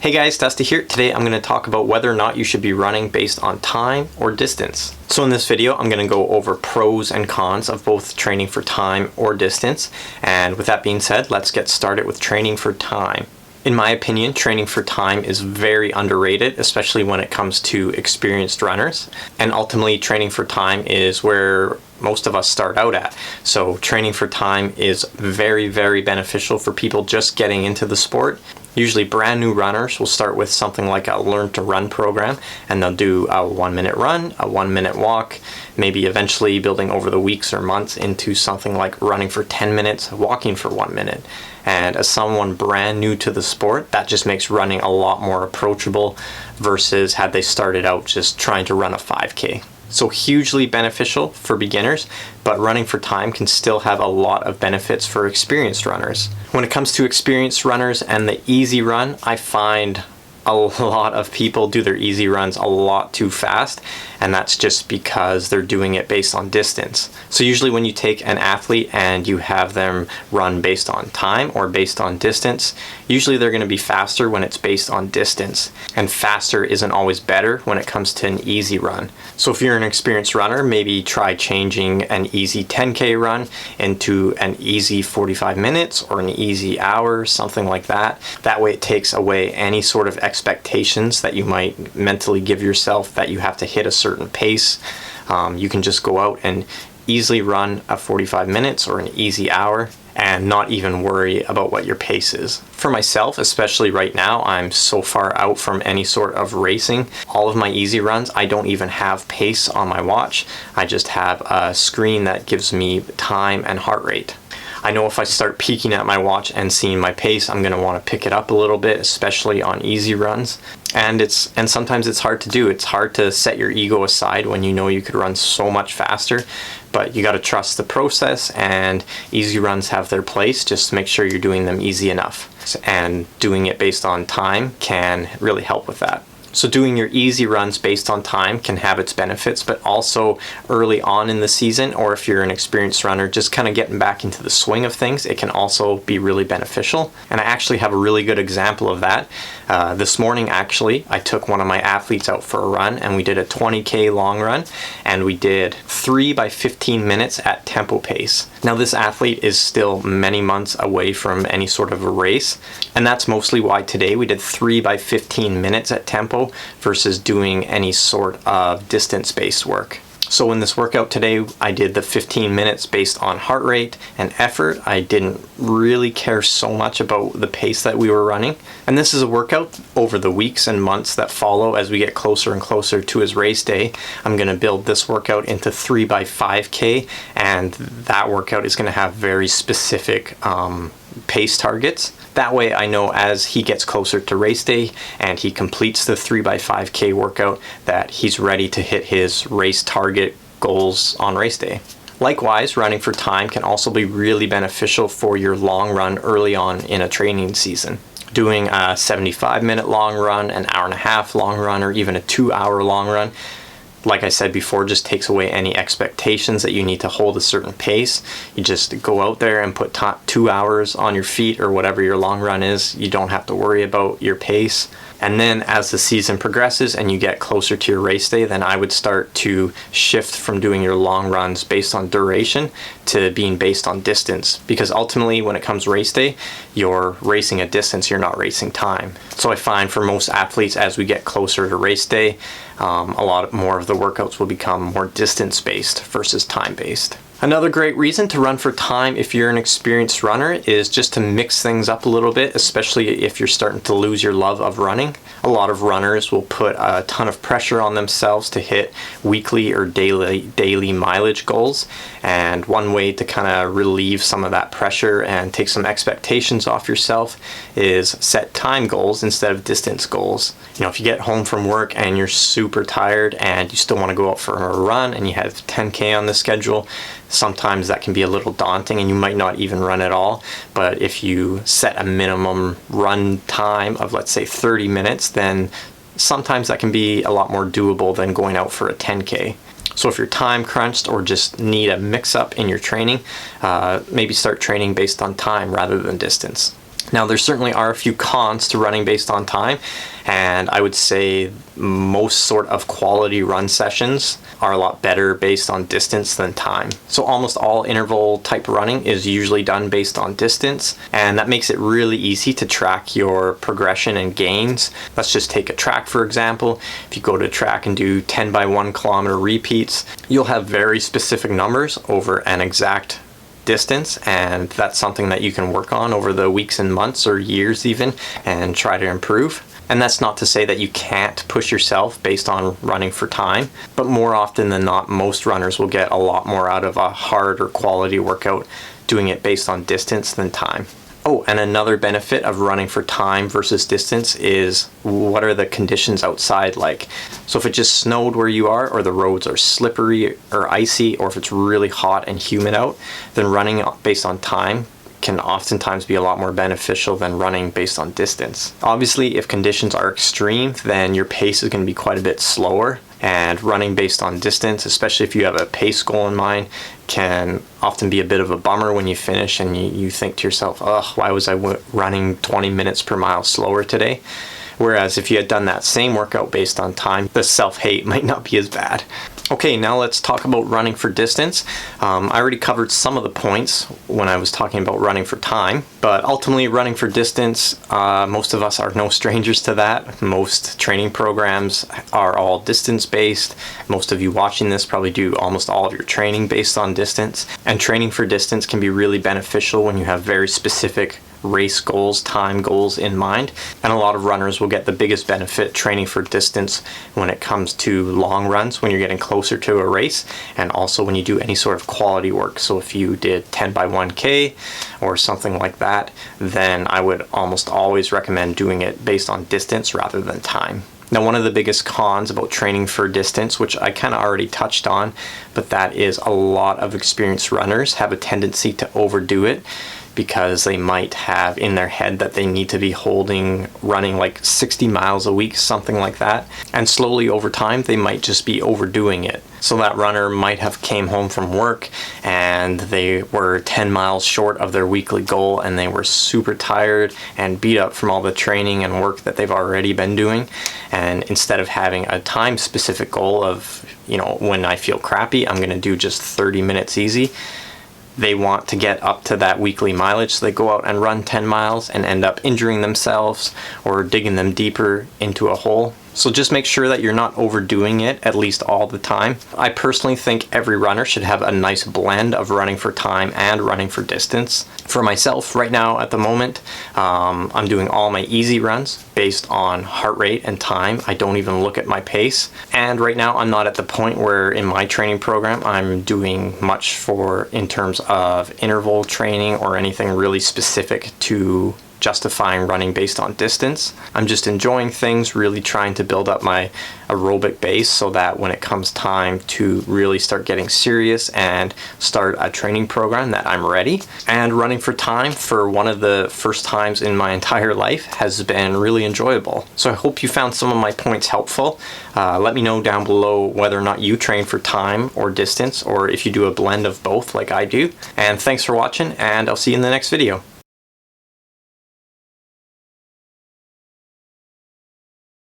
Hey guys, Dusty here. Today I'm going to talk about whether or not you should be running based on time or distance. So in this video, I'm going to go over pros and cons of both training for time or distance. And with that being said, let's get started with training for time. In my opinion, training for time is very underrated, especially when it comes to experienced runners. And ultimately, training for time is where most of us start out at. So training for time is very, very beneficial for people just getting into the sport. Usually brand new runners will start with something like a learn to run program, and they'll do a 1 minute run, a 1 minute walk, maybe eventually building over the weeks or months into something like running for 10 minutes, walking for 1 minute. And as someone brand new to the sport, that just makes running a lot more approachable versus had they started out just trying to run a 5K. So hugely beneficial for beginners, but running for time can still have a lot of benefits for experienced runners. When it comes to experienced runners and the easy run, I find a lot of people do their easy runs a lot too fast, and that's just because they're doing it based on distance. So usually when you take an athlete and you have them run based on time or based on distance, usually they're going to be faster when it's based on distance, and faster isn't always better when it comes to an easy run. So if you're an experienced runner, maybe try changing an easy 10K run into an easy 45 minutes or an easy hour, something like that. That way it takes away any sort of expectations that you might mentally give yourself that you have to hit a certain pace. You can just go out and easily run a 45 minutes or an easy hour and not even worry about what your pace is. For myself, especially right now, I'm so far out from any sort of racing. All of my easy runs, I don't even have pace on my watch. I just have a screen that gives me time and heart rate. I know if I start peeking at my watch and seeing my pace, I'm going to want to pick it up a little bit, especially on easy runs. And sometimes it's hard to do. It's hard to set your ego aside when you know you could run so much faster, but you got to trust the process, and easy runs have their place. Just make sure you're doing them easy enough. And doing it based on time can really help with that. So doing your easy runs based on time can have its benefits, but also early on in the season, or if you're an experienced runner, just kind of getting back into the swing of things, it can also be really beneficial. And I actually have a really good example of that. This morning, actually, I took one of my athletes out for a run, and we did a 20K long run, and we did 3 by 15 minutes at tempo pace. Now, this athlete is still many months away from any sort of a race, and that's mostly why today we did 3 by 15 minutes at tempo versus doing any sort of distance-based work. So in this workout today, I did the 15 minutes based on heart rate and effort. I didn't really care so much about the pace that we were running. And this is a workout over the weeks and months that follow as we get closer and closer to his race day. I'm going to build this workout into 3 by 5K, and that workout is going to have very specific pace targets. That way I know as he gets closer to race day and he completes the 3 by 5K workout that he's ready to hit his race target goals on race day. Likewise, running for time can also be really beneficial for your long run early on in a training season. Doing a 75-minute long run, an hour and a half long run, or even a 2-hour long run, like I said before, just takes away any expectations that you need to hold a certain pace. You just go out there and put 2 hours on your feet or whatever your long run is. You don't have to worry about your pace. And then as the season progresses and you get closer to your race day, then I would start to shift from doing your long runs based on duration to being based on distance. Because ultimately, when it comes race day, you're racing a distance, you're not racing time. So I find for most athletes, as we get closer to race day, a lot more of the workouts will become more distance-based versus time-based. Another great reason to run for time if you're an experienced runner is just to mix things up a little bit, especially if you're starting to lose your love of running. A lot of runners will put a ton of pressure on themselves to hit weekly or daily mileage goals, and one way to kind of relieve some of that pressure and take some expectations off yourself is set time goals instead of distance goals. You know, if you get home from work and you're super tired and you still want to go out for a run and you have 10K on the schedule, sometimes that can be a little daunting and you might not even run at all. But if you set a minimum run time of, let's say, 30 minutes, then sometimes that can be a lot more doable than going out for a 10K. So if you're time crunched or just need a mix up in your training, maybe start training based on time rather than distance. Now, there certainly are a few cons to running based on time, and I would say most sort of quality run sessions are a lot better based on distance than time. So almost all interval type running is usually done based on distance, and that makes it really easy to track your progression and gains. Let's just take a track for example. If you go to track and do 10 by 1 kilometer repeats, you'll have very specific numbers over an exact distance, and that's something that you can work on over the weeks and months or years even and try to improve. And that's not to say that you can't push yourself based on running for time, but more often than not, most runners will get a lot more out of a hard or quality workout doing it based on distance than time. Oh, and another benefit of running for time versus distance is what are the conditions outside like. So if it just snowed where you are, or the roads are slippery or icy, or if it's really hot and humid out, then running based on time can oftentimes be a lot more beneficial than running based on distance. Obviously, if conditions are extreme, then your pace is going to be quite a bit slower, and running based on distance, especially if you have a pace goal in mind, can often be a bit of a bummer when you finish and you think to yourself, oh, why was I running 20 minutes per mile slower today? Whereas if you had done that same workout based on time, the self-hate might not be as bad. Okay, now let's talk about running for distance. I already covered some of the points when I was talking about running for time, but ultimately running for distance, most of us are no strangers to that. Most training programs are all distance-based. Most of you watching this probably do almost all of your training based on distance, and training for distance can be really beneficial when you have very specific race goals, time goals in mind, and a lot of runners will get the biggest benefit training for distance when it comes to long runs, when you're getting closer to a race, and also when you do any sort of quality work. So if you did 10 by 1K or something like that, then I would almost always recommend doing it based on distance rather than time. Now, one of the biggest cons about training for distance, which I kind of already touched on, but that is a lot of experienced runners have a tendency to overdo it, because they might have in their head that they need to be running like 60 miles a week, something like that. And slowly over time, they might just be overdoing it. So that runner might have came home from work and they were 10 miles short of their weekly goal, and they were super tired and beat up from all the training and work that they've already been doing. And instead of having a time specific goal of, when I feel crappy, I'm going to do just 30 minutes easy, they want to get up to that weekly mileage, so they go out and run 10 miles and end up injuring themselves or digging them deeper into a hole. So just make sure that you're not overdoing it, at least all the time. I personally think every runner should have a nice blend of running for time and running for distance. For myself, right now at the moment, I'm doing all my easy runs based on heart rate and time. I don't even look at my pace. And right now I'm not at the point where in my training program I'm doing much in terms of interval training or anything really specific to justifying running based on distance. I'm just enjoying things, really trying to build up my aerobic base so that when it comes time to really start getting serious and start a training program, that I'm ready. And running for time for one of the first times in my entire life has been really enjoyable. So I hope you found some of my points helpful. Let me know down below whether or not you train for time or distance, or if you do a blend of both like I do. And thanks for watching, and I'll see you in the next video.